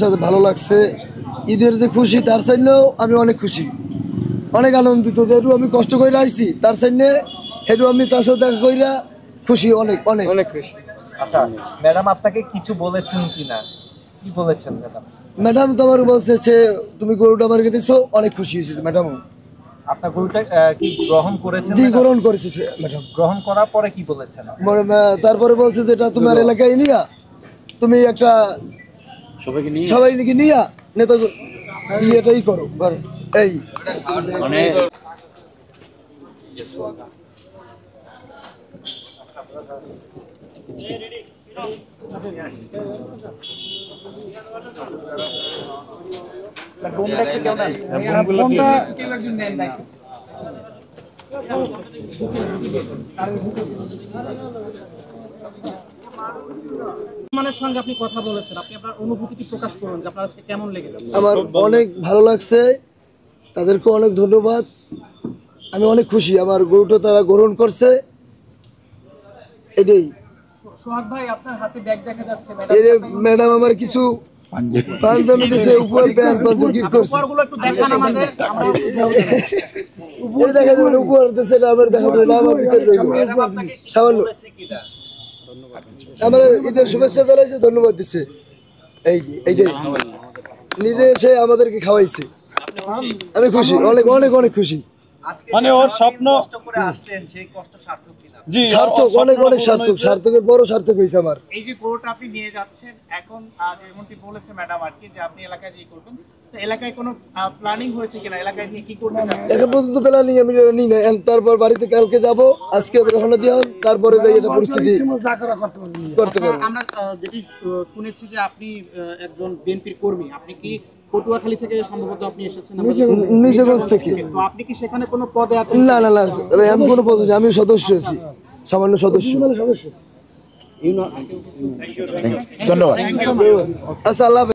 সাথে ভালো লাগছে। ঈদের যে খুশি তার চাইলেও আমি অনেক খুশি, অনেক আনন্দিত। যেহেতু আমি কষ্ট করে আইছি তার চাইলে হেঁটু আমি তার সাথে দেখা কইরা খুশি, অনেক অনেক অনেক খুশি। আচ্ছা ম্যাডাম আপনাকে কিছু বলেছেন কিনা, কি বলেছেন ম্যাডাম? ম্যাডাম তো আমার বলছে যে তুমি গরুটা আমাকে দিছো, অনেক খুশি হয়েছে ম্যাডাম। আপনার গরুটা কি গ্রহণ করেছেন? জি গ্রহণ করেছে ম্যাডাম। গ্রহণ করার পরে কি বলেছেন? তারপরে বলছে যেটা তোমার এলাকায় নিয়া তুমি একটা সবাইকে নিয়া নেতা এটাই করো এই মানের সঙ্গে আপনি কথা বলেছেন, আপনি আপনার অনুভূতিটি প্রকাশ করুন যে আপনার আজকে কেমন লেগেছে। আমার অনেক ভালো লাগছে, তাদেরকে অনেক ধন্যবাদ। আমি অনেক খুশি আমার গরুটা তারা গ্রহণ করছে, এটাই। সোহাগ ভাই আপনার হাতে ব্যাগ দেখা যাচ্ছে, ম্যাডাম আমার কিছু পাঞ্জাবি দিয়েছে, উপর প্যান্ট পাঞ্জাবি গিফট করছে। উপহারগুলো একটু দেখান আমাদের, আমরা এই দেখা যাবে উপহার দিয়েছে, এটা আবার দেখা যাবে না, আমার ভিতরে রইল সামান্য। আমার ঈদের শুভেচ্ছা জানাইছে, ধন্যবাদ দিচ্ছে, এইটাই। নিজে এসে আমাদেরকে খাওয়াইছে, আমি খুশি, অনেক অনেক অনেক খুশি। মানে ওর স্বপ্ন কষ্ট করে আসলেন, সেই কষ্ট সার্থক কিনা? জি সার্থক, অনেক অনেক সার্থক, সার্থকের বড় সার্থক হয়েছে আমার। এই যে গরুটা আপনি নিয়ে যাচ্ছেন এখন, যেমনটি বলেছে ম্যাডাম আর কি, যে আপনি এলাকায় যেই করবেন, তো এলাকায় কোনো প্ল্যানিং হয়েছে কিনা, এলাকায় নিয়ে কি করতে যাচ্ছেন? এখন পর্যন্ত প্ল্যানিং আমি নিই না, তারপর বাড়িতে কালকে যাব, আজকে রওনা দিয়ে তারপরে যাই এটা পরিস্থিতি করতে পারবো। আমরা যেটি শুনেছি যে আপনি একজন বিএনপির কর্মী, আপনি কি পটুয়াখালী থেকে সম্ভবত আপনি এসেছেন? নিজগঞ্জ থেকে। তো আপনি কি সেখানে কোনো পদে আছেন? না না না, আমি কোনো পদ নেই, আমি সদস্য আছি, সামান্য সদস্য। ধন্যবাদ। আচ্ছা, আল্লাহ হাফেজ।